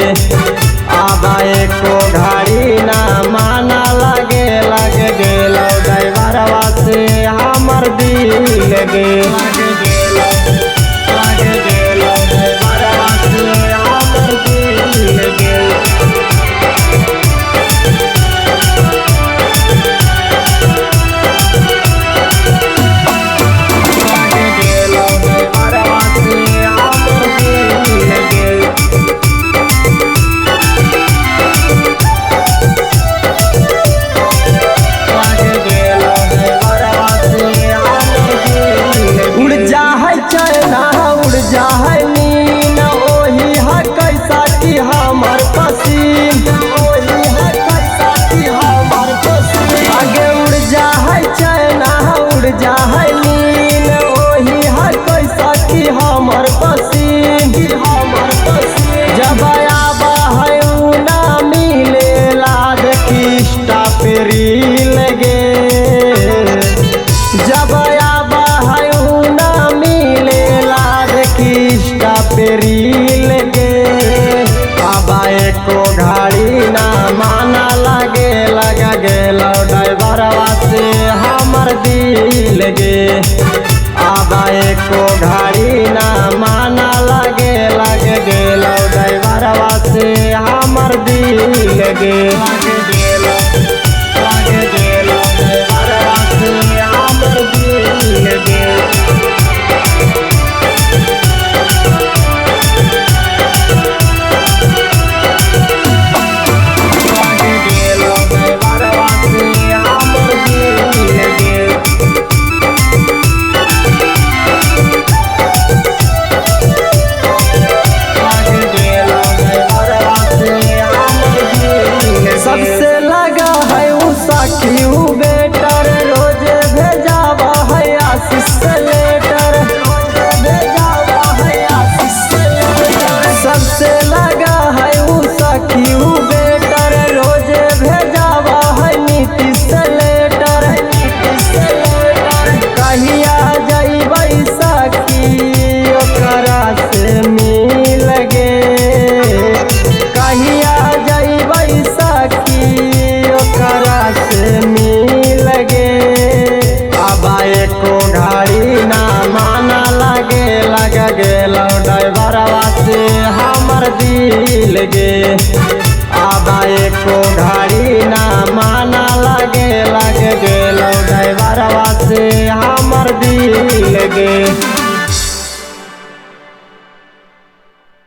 आबा एको घड़ी ना माना लगे गेलो ड्राइवरवा से हमर दिल गे लगे गेलो ड्राइवरवा से हमर दिल गे। जब आबा है ना मिलेला देखिस्टा पेरी लगे, जब आबा है ना मिलेला देखिस्टा पेरी लगे। आबा एको घड़ी ना माना लगे गेलो ड्राइवरवा से हमर दिल गे। आबा एको घड़ी ना माना लगे गेलो ड्राइवरवा से हमर दिल गे लगे गेलो ड्राइवरवा से हमर दिल गे। सबसे लगा है उसाखी बेटर रोज भेजावा है आशीष से लेटर, भेजावा है आशीष से लेटर। सबसे लगा है उसाखी बेटर रोज भेजावा है नीतीश से लेटर, कहिया जइबै सखी ओकरा से मिल गे, कहिया जइबै ओकरा से मिल गे। आबा एको घड़ी ना माना लगे गेलो ड्राइवरवा से हमर दिल गे। आबा एको घड़ी ना माना लगे गेलो ड्राइवरवा से हमर दिल गे।